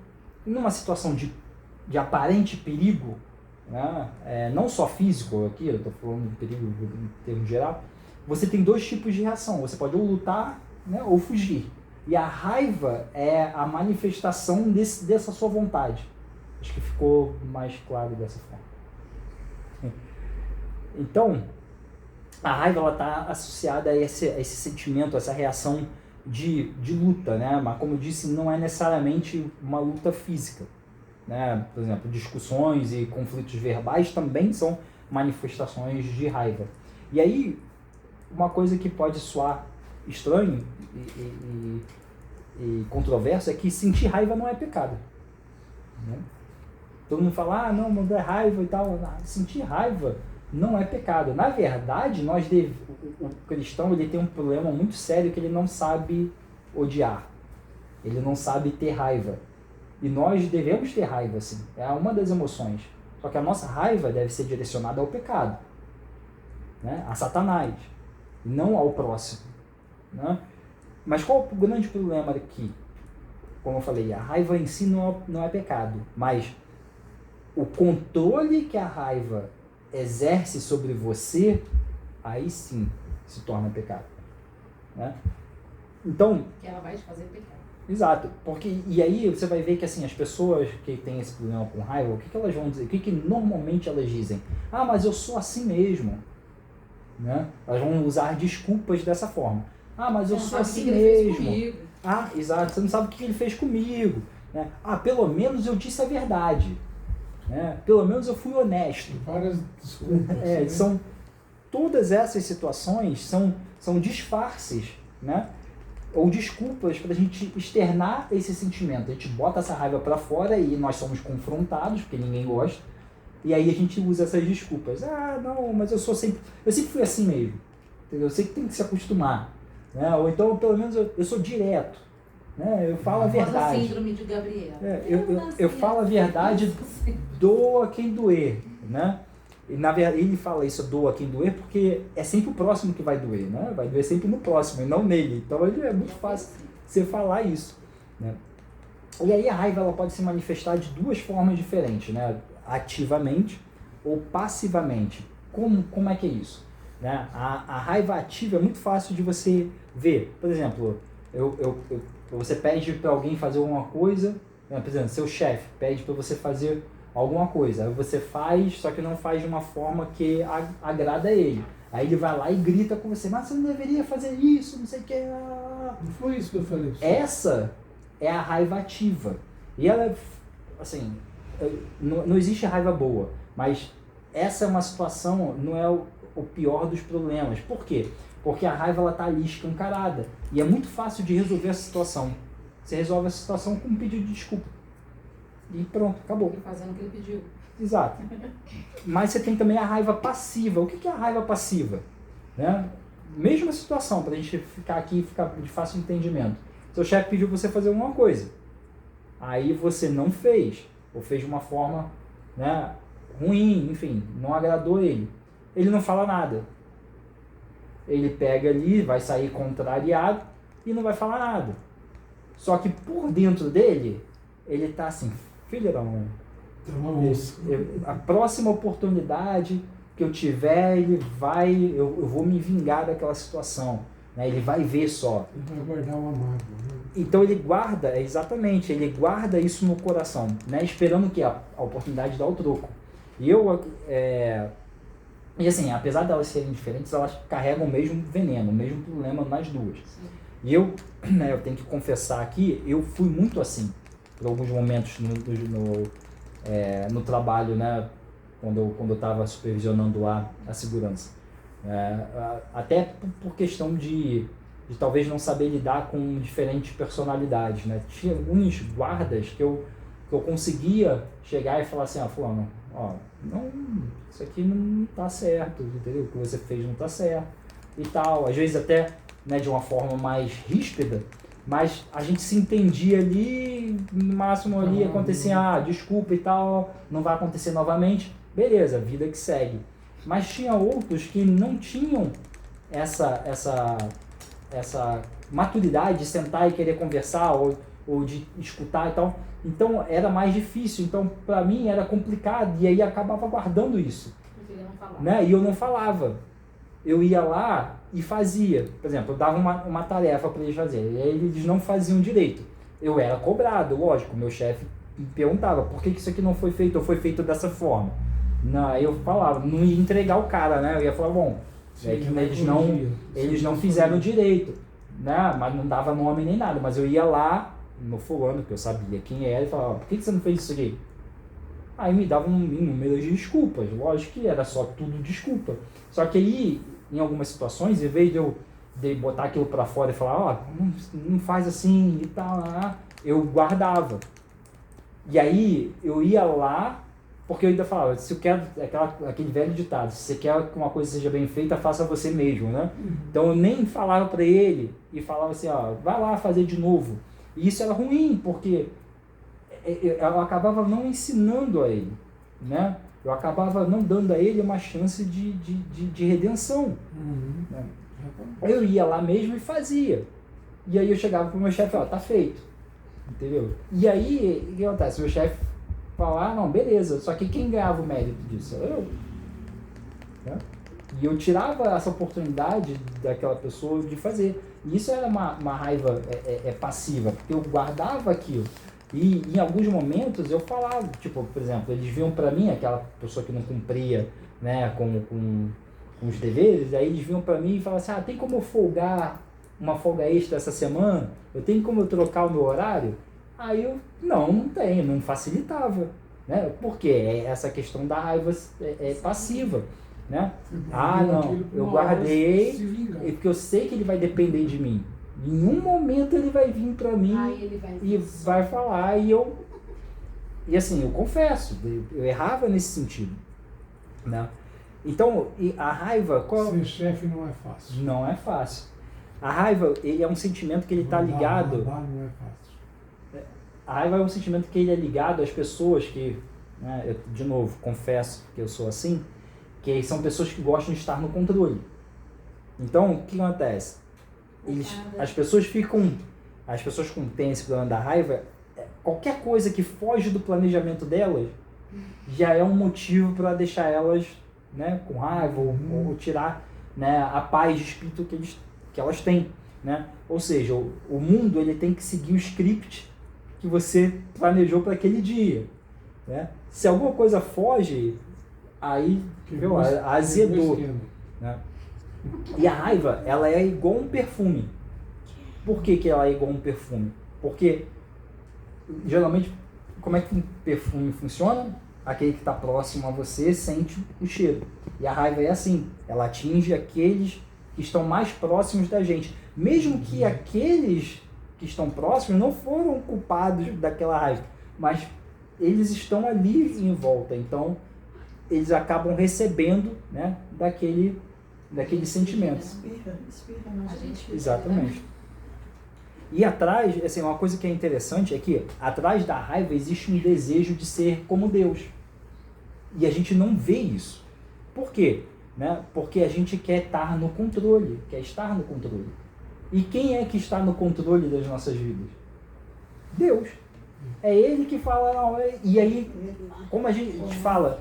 numa situação de aparente perigo, né, não só físico aqui, eu estou falando de perigo em termos geral, você tem dois tipos de reação. Você pode ou lutar, né, ou fugir. E a raiva é a manifestação dessa sua vontade. Acho que ficou mais claro dessa forma. Então, a raiva está associada a esse sentimento, a essa reação de luta, né? Mas, como eu disse, não é necessariamente uma luta física. Né? Por exemplo, discussões e conflitos verbais também são manifestações de raiva. E aí, uma coisa que pode soar estranho e controverso é que sentir raiva não é pecado. Né? Todo mundo fala, não é raiva e tal. Sentir raiva não é pecado. Na verdade, o cristão ele tem um problema muito sério, que ele não sabe odiar. Ele não sabe ter raiva. E nós devemos ter raiva, sim. É uma das emoções. Só que a nossa raiva deve ser direcionada ao pecado, né? A Satanás, e não ao próximo. Né? Mas qual o grande problema aqui? Como eu falei, a raiva em si não é pecado, mas o controle que a raiva exerce sobre você, aí sim se torna pecado, né? Então, Que ela vai te fazer pecar. exato, porque e aí você vai ver que assim as pessoas que têm esse problema com raiva, o que elas vão dizer? O que normalmente elas dizem? Ah, mas eu sou assim mesmo, né? Elas vão usar desculpas dessa forma. Ah, mas eu sou assim mesmo. Ah, exato, você não sabe o que ele fez comigo, né? Ah, pelo menos eu disse a verdade, né? Pelo menos eu fui honesto. Várias desculpas. Né? São todas essas situações são disfarces, né? Ou desculpas para a gente externar esse sentimento. A gente bota essa raiva para fora e nós somos confrontados, porque ninguém gosta, e aí a gente usa essas desculpas. Ah, não, mas eu sempre fui assim mesmo. Entendeu? Eu sei que tem que se acostumar, né? Ou então, pelo menos, eu sou direto, né? Eu falo a verdade. Síndrome de Gabriela. Eu falo a verdade, doa quem doer, né? E na verdade ele fala isso, doa quem doer, porque é sempre o próximo que vai doer, né? Vai doer sempre no próximo e não nele. Então é muito fácil você falar isso, né? E aí a raiva ela pode se manifestar de duas formas diferentes, né? Ativamente ou passivamente. Como é que é isso? Né? A raiva ativa é muito fácil de você ver. Por exemplo, você pede para alguém fazer alguma coisa, né? Por exemplo, seu chefe pede para você fazer alguma coisa, aí você faz, só que não faz de uma forma que agrada a ele. Aí ele vai lá e grita com você, mas você não deveria fazer isso, não sei o que. Não foi isso que eu falei. Essa é a raiva ativa. E ela, assim, não existe raiva boa, mas essa é uma situação, não é o pior dos problemas. Por quê? Porque a raiva ela tá ali escancarada. E é muito fácil de resolver essa situação. Você resolve essa situação com um pedido de desculpa. E pronto, acabou. E fazendo o que ele pediu. Exato. Mas você tem também a raiva passiva. O que é a raiva passiva? Né? Mesma situação, para a gente ficar aqui e ficar de fácil entendimento. Seu chefe pediu você fazer alguma coisa. Aí você não fez. Ou fez de uma forma, né, ruim, enfim, não agradou ele. Ele não fala nada. Ele pega ali, vai sair contrariado e não vai falar nada. Só que por dentro dele, ele tá assim, filha da mãe. A próxima oportunidade que eu tiver, eu vou me vingar daquela situação, né? Ele vai ver só. Ele vai guardar uma mágoa, né? Então ele guarda, exatamente, ele guarda isso no coração, né? Esperando que a oportunidade dá o troco. E assim, apesar de elas serem diferentes, elas carregam o mesmo veneno, o mesmo problema nas duas. Sim. E eu tenho que confessar aqui, eu fui muito assim, por alguns momentos no trabalho, né, quando eu estava supervisionando a segurança. Até por questão de talvez não saber lidar com diferentes personalidades, né? Tinha alguns guardas que eu conseguia chegar e falar assim, fulano, não, isso aqui não tá certo, entendeu? O que você fez não tá certo e tal. Às vezes até, né, de uma forma mais ríspida, mas a gente se entendia ali, no máximo ali acontecia, desculpa e tal, não vai acontecer novamente, beleza, vida que segue. Mas tinha outros que não tinham essa maturidade de sentar e querer conversar ou de escutar e tal. Então era mais difícil, então para mim era complicado e aí acabava guardando isso, né? E eu não falava, eu ia lá e fazia, por exemplo, eu dava uma tarefa para eles fazerem, e aí eles não faziam direito, eu era cobrado, lógico, meu chefe me perguntava, por que isso aqui não foi feito ou foi feito dessa forma? Não, eu falava, não ia entregar o cara, né? Eu ia falar, bom, é que eles não fizeram direito, né? Mas não dava nome nem nada, mas eu ia lá no fulano, que eu sabia quem era, e falava, por que você não fez isso aqui? Aí me dava um número de desculpas, lógico que era só tudo desculpa. Só que aí, em algumas situações, em vez de eu botar aquilo pra fora e falar, não faz assim e tal, eu guardava. E aí eu ia lá, porque eu ainda falava, se eu quero, aquele velho ditado, se você quer que uma coisa seja bem feita, faça você mesmo, né? Então eu nem falava pra ele e falava assim, vai lá fazer de novo. E isso era ruim, porque eu acabava não ensinando a ele, né? Eu acabava não dando a ele uma chance de redenção. Né? Eu ia lá mesmo e fazia. E aí eu chegava pro meu chefe, tá feito. Entendeu? E aí, o que acontece? Meu chefe falar, não, beleza, só que quem ganhava o mérito disso? Era eu. Né? E eu tirava essa oportunidade daquela pessoa de fazer. E isso era uma raiva passiva, porque eu guardava aquilo. E em alguns momentos eu falava, tipo, por exemplo, eles vinham pra mim, aquela pessoa que não cumpria, né, com os deveres, aí eles vinham pra mim e falavam assim, tem como eu folgar uma folga extra essa semana? Eu tenho como eu trocar o meu horário? Aí eu, não tenho, não facilitava, né? Porque essa questão da raiva passiva, né? Não, eu guardei, porque eu sei que ele vai depender de mim. Em um momento ele vai vir pra mim e vai falar, e assim, eu confesso, eu errava nesse sentido, né? Então, a raiva... Ser chefe não é fácil. Não é fácil. A raiva, ele é um sentimento que ele está ligado... Não é fácil. A raiva é um sentimento que ele é ligado às pessoas que, né, eu, de novo, confesso que eu sou assim, que são pessoas que gostam de estar no controle. Então, o que acontece? As pessoas com têm esse problema da raiva, qualquer coisa que foge do planejamento delas já é um motivo para deixar elas, né, com raiva ou tirar, né, a paz de espírito que elas têm, né? Ou seja, o mundo ele tem que seguir o script que você planejou para aquele dia, né? Se alguma coisa foge, aí azedou, né? E a raiva, ela é igual um perfume. Por que ela é igual um perfume? Porque geralmente, como é que um perfume funciona? Aquele que está próximo a você sente o cheiro. E a raiva é assim, ela atinge aqueles que estão mais próximos da gente. Mesmo que aqueles que estão próximos não foram culpados daquela raiva, mas eles estão ali em volta. Então, eles acabam recebendo, né, daqueles sentimentos. Espirra na gente. Exatamente. E atrás, assim, uma coisa que é interessante é que atrás da raiva existe um desejo de ser como Deus. E a gente não vê isso. Por quê? Né? Porque a gente quer estar no controle, E quem é que está no controle das nossas vidas? Deus. É Ele que fala, não, e aí, como a gente fala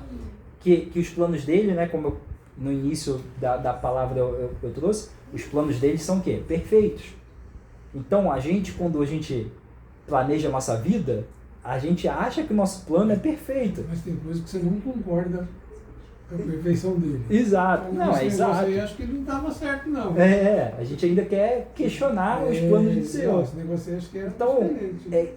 que os planos dele, né, como no início da palavra eu trouxe, os planos dele são o quê? Perfeitos. Então, quando a gente planeja a nossa vida, a gente acha que o nosso plano é perfeito. Mas tem coisas que você não concorda com a perfeição dele. Exato. Então, não, é exato. Aí, acho que ele não estava certo, não. A gente ainda quer questionar os planos do Senhor. Esse negócio aí acho que é então, diferente.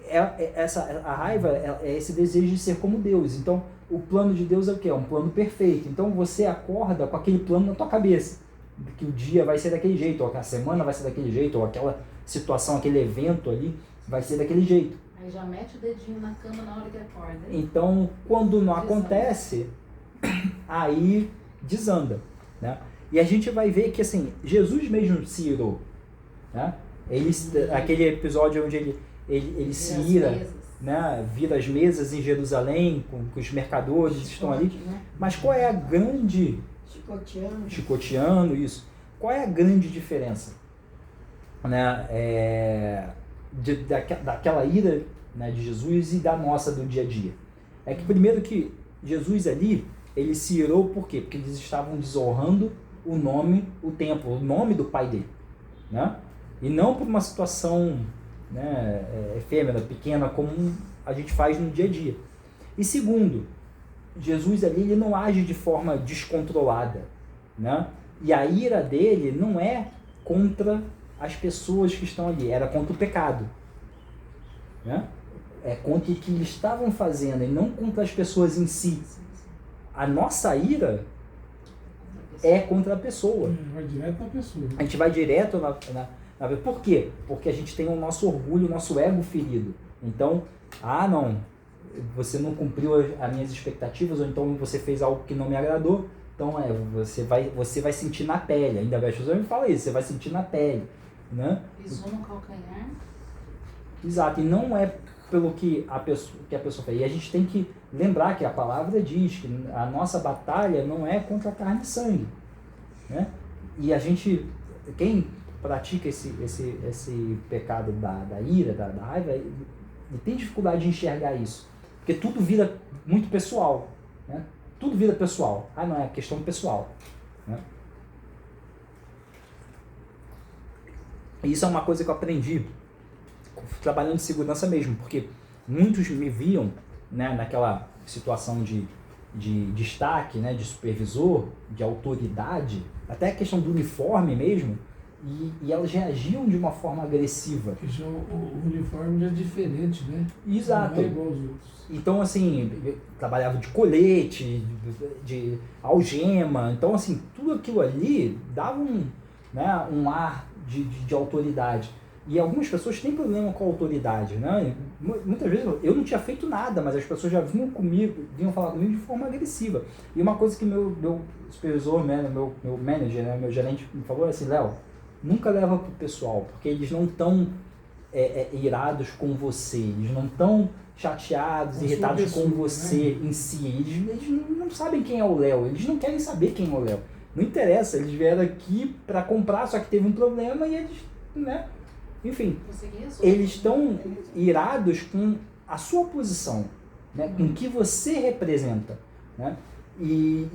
a raiva é esse desejo de ser como Deus. Então, o plano de Deus é o quê? É um plano perfeito. Então, você acorda com aquele plano na tua cabeça. Que o dia vai ser daquele jeito, ou que a semana vai ser daquele jeito, ou aquela situação, aquele evento ali vai ser daquele jeito. Aí já mete o dedinho na cama na hora que acorda. Então, quando não acontece, aí desanda, né? E a gente vai ver que, assim, Jesus mesmo se irou, né? Aquele episódio onde ele se ira, né? Vira as mesas em Jerusalém, com os mercadores estão ali. Mas qual é a grande... Chicoteando, isso. Qual é a grande diferença, né, daquela ira, né, de Jesus e da nossa do dia a dia? É que primeiro que Jesus ali, ele se irou por quê? Porque eles estavam desonrando o templo, o nome do pai dele, né? E não por uma situação, né, efêmera, pequena, como a gente faz no dia a dia. E segundo, Jesus ali, ele não age de forma descontrolada, né? E a ira dele não é contra as pessoas que estão ali, era contra o pecado, né? É contra o que eles estavam fazendo e não contra as pessoas em si. A nossa ira é contra a pessoa. Vai direto na pessoa. A gente vai direto na... Por quê? Porque a gente tem o nosso orgulho, o nosso ego ferido. Então, não, você não cumpriu as minhas expectativas, ou então você fez algo que não me agradou, então você vai sentir na pele. Ainda bem, as pessoas me falam isso, você vai sentir na pele, né? Pisou no calcanhar. Exato, e não é pelo que a pessoa fez. E a gente tem que lembrar que a palavra diz que a nossa batalha não é contra carne e sangue, né? E quem pratica esse pecado da ira, da raiva, ele tem dificuldade de enxergar isso. Porque tudo vira muito pessoal, né? Tudo vira pessoal. Ah, não, é questão pessoal, né? E isso é uma coisa que eu aprendi trabalhando de segurança mesmo, porque muitos me viam, né, naquela situação de destaque, né, de supervisor, de autoridade, até a questão do uniforme mesmo, e elas reagiam de uma forma agressiva. Porque já o uniforme já é diferente, né? Exato. Não é igual aos outros. Então, assim, eu trabalhava de colete, de algema, então, assim, tudo aquilo ali dava né, um ar de autoridade. E algumas pessoas têm problema com a autoridade, né? Muitas vezes eu não tinha feito nada, mas as pessoas já vinham falar comigo de forma agressiva. E uma coisa que meu supervisor, né, meu manager, né, meu gerente me falou é assim: Léo, nunca leva pro pessoal, porque eles não estão irados com você, eles não estão chateados, irritados com você, né, em si. Eles não sabem quem é o Léo, eles não querem saber quem é o Léo. Não interessa, eles vieram aqui para comprar, só que teve um problema e eles, né? Enfim, eles estão irados com a sua posição, né? Com o que você representa, né? E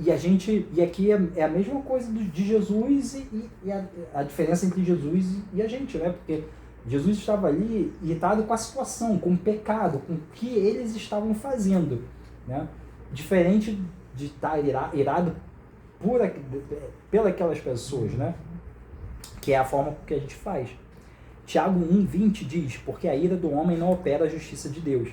aqui é a mesma coisa de Jesus e a diferença entre Jesus e a gente, né? Porque Jesus estava ali irritado com a situação, com o pecado, com o que eles estavam fazendo, né? Diferente de estar irado pelas pessoas, né? Que é a forma que a gente faz. Tiago 1,20 diz: porque a ira do homem não opera a justiça de Deus.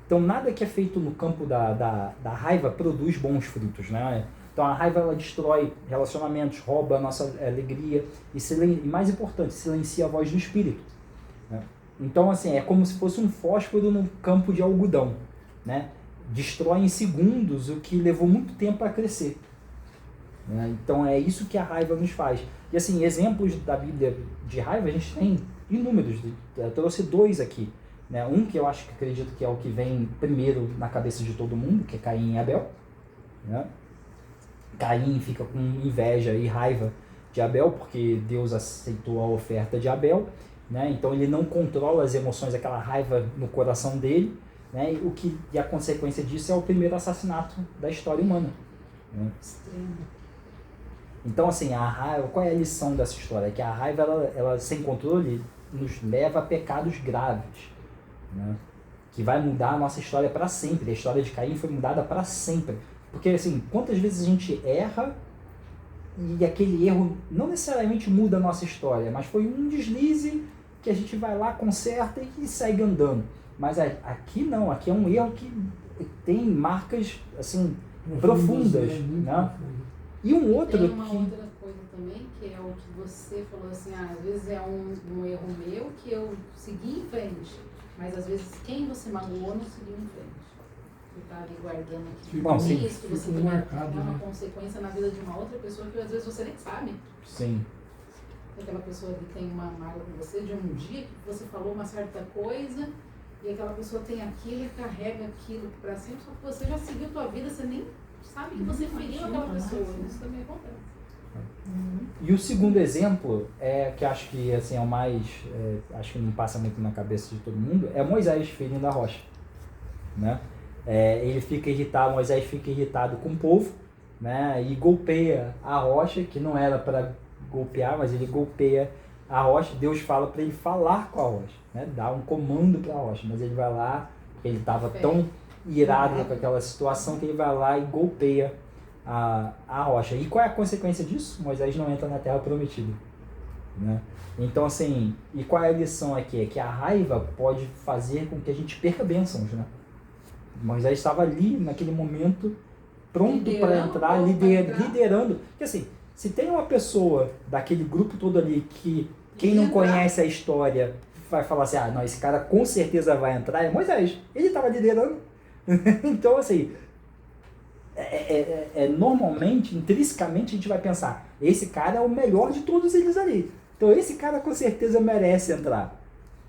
Então nada que é feito no campo da raiva produz bons frutos, né? Então a raiva, ela destrói relacionamentos, rouba a nossa alegria e mais importante, silencia a voz do Espírito, né? Então, assim, é como se fosse um fósforo no campo de algodão, né? Destrói em segundos o que levou muito tempo a crescer, né? Então é isso que a raiva nos faz. E assim, exemplos da Bíblia de raiva a gente tem inúmeros. Eu trouxe 2 aqui, né? Um que eu acredito que é o que vem primeiro na cabeça de todo mundo, que é Caim e Abel, né? Caim fica com inveja e raiva de Abel porque Deus aceitou a oferta de Abel, né? Então ele não controla as emoções, aquela raiva no coração dele, né? E a consequência disso é o primeiro assassinato da história humana, né? Extremo. Então, assim, a raiva, qual é a lição dessa história? É que a raiva, ela sem controle, nos leva a pecados graves, né? Que vai mudar a nossa história para sempre. A história de Caim foi mudada para sempre. Porque, assim, quantas vezes a gente erra e aquele erro não necessariamente muda a nossa história, mas foi um deslize que a gente vai lá, conserta e segue andando. Mas aqui não, aqui é um erro que tem marcas, assim, profundas, né? E um outro tem uma outra coisa também, que é o que você falou assim, às vezes é um erro meu que eu segui em frente, mas às vezes quem você magoou não seguiu em frente. Você está ali guardando aqui. Bom, sim. Isso que você marcado, é uma né? consequência na vida de uma outra pessoa que às vezes você nem sabe. Sim. Aquela pessoa que tem uma mágoa com você de um dia que você falou uma certa coisa e aquela pessoa tem aquilo e carrega aquilo para sempre, só que você já seguiu a tua vida, você nem sabe que você feriu aquela pessoa. Isso também acontece. E o segundo exemplo, que acho que assim, é o mais, acho que não passa muito na cabeça de todo mundo, é Moisés ferindo a rocha, né? Ele fica irritado, Moisés fica irritado com o povo, né? E golpeia a rocha, que não era para golpear, mas ele golpeia a rocha. Deus fala para ele falar com a rocha, né? Dá um comando para a rocha, mas ele vai lá, ele estava tão irado com aquela situação que ele vai lá e golpeia a rocha. E qual é a consequência disso? Moisés não entra na terra prometida, né? Então, assim, e qual é a lição aqui? É que a raiva pode fazer com que a gente perca bênçãos, né? Moisés estava ali, naquele momento, pronto para entrar, liderando. Porque assim, se tem uma pessoa daquele grupo todo ali que quem não conhece a história vai falar assim, não, esse cara com certeza vai entrar, é Moisés. Ele estava liderando. Então, assim, normalmente, intrinsecamente, a gente vai pensar, esse cara é o melhor de todos eles ali. Então, esse cara com certeza merece entrar.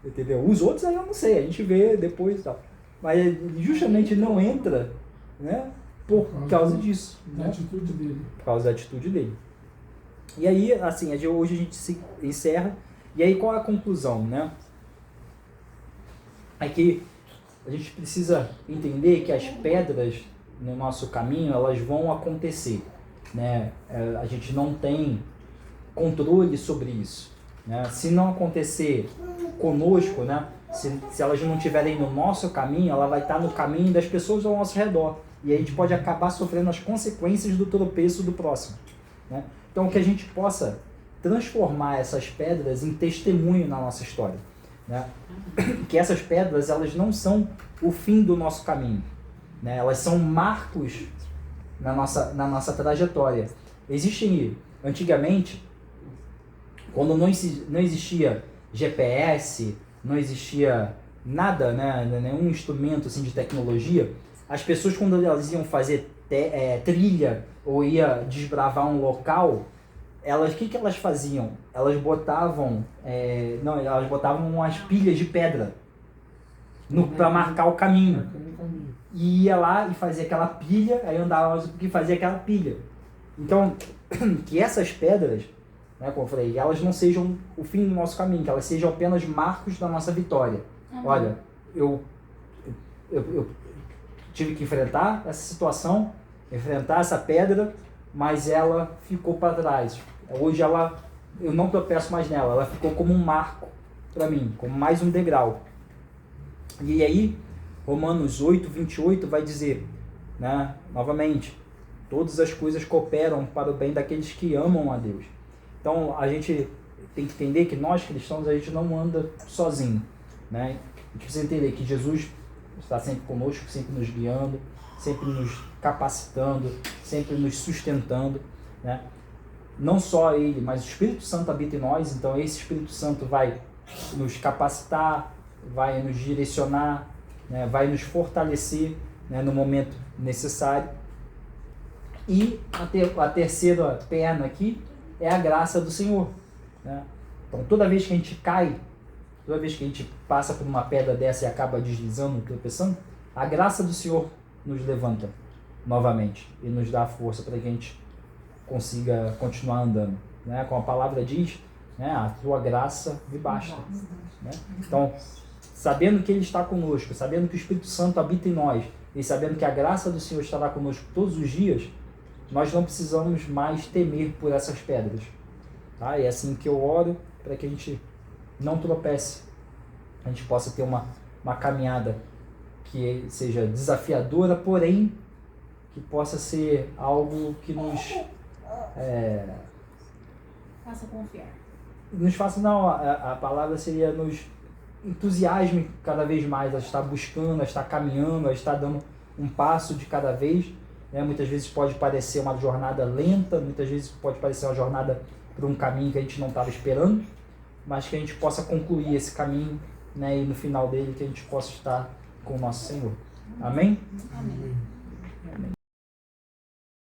Entendeu? Os outros aí eu não sei, a gente vê depois e tal. Mas justamente não entra, né, por causa disso. Da atitude dele. Por causa da atitude dele. E aí, assim, hoje a gente se encerra. E aí, qual é a conclusão, né? É que a gente precisa entender que as pedras no nosso caminho, elas vão acontecer, né? A gente não tem controle sobre isso, né? Se não acontecer conosco, né? Se elas não estiverem no nosso caminho, ela vai estar no caminho das pessoas ao nosso redor. E a gente pode acabar sofrendo as consequências do tropeço do próximo, né? Então, que a gente possa transformar essas pedras em testemunho na nossa história, né? Que essas pedras, elas não são o fim do nosso caminho, né? Elas são marcos na nossa trajetória. Antigamente, quando não existia GPS, não existia nada, né? Nenhum instrumento assim, de tecnologia, as pessoas, quando elas iam fazer trilha ou ia desbravar um local, o que elas faziam? Elas botavam umas pilhas de pedra para marcar o caminho. E ia lá e fazia aquela pilha, aí andava e fazia aquela pilha. Então, que essas pedras, né, como eu falei, elas não sejam o fim do nosso caminho, que elas sejam apenas marcos da nossa vitória. Olha, eu tive que enfrentar essa situação, enfrentar essa pedra, mas ela ficou para trás. Hoje eu não tropeço mais nela, ela ficou como um marco para mim, como mais um degrau. E aí, Romanos 8:28 vai dizer, né, novamente, todas as coisas cooperam para o bem daqueles que amam a Deus. Então, a gente tem que entender que nós cristãos, a gente não anda sozinho, né? A gente precisa entender que Jesus está sempre conosco, sempre nos guiando, sempre nos capacitando, sempre nos sustentando, né? Não só Ele, mas o Espírito Santo habita em nós, então esse Espírito Santo vai nos capacitar, vai nos direcionar, né? Vai nos fortalecer, né? No momento necessário. E a terceira perna aqui é a graça do Senhor, né? Então toda vez que a gente cai, toda vez que a gente passa por uma pedra dessa e acaba deslizando, tropeçando, a graça do Senhor nos levanta novamente e nos dá força para que a gente consiga continuar andando, né? Como a palavra diz, né? A tua graça me basta, né? Então, sabendo que Ele está conosco, sabendo que o Espírito Santo habita em nós e sabendo que a graça do Senhor estará conosco todos os dias, nós não precisamos mais temer por essas pedras, tá? E é assim que eu oro, para que a gente não tropece, a gente possa ter uma caminhada que seja desafiadora, porém que possa ser algo que nos faça confiar. Nos faça, não, a palavra seria nos entusiasme cada vez mais a estar buscando, a estar caminhando, a estar dando um passo de cada vez, né? Muitas vezes pode parecer uma jornada lenta, muitas vezes pode parecer uma jornada por um caminho que a gente não estava esperando, mas que a gente possa concluir esse caminho, né? E no final dele que a gente possa estar com o nosso Senhor. Amém? Amém.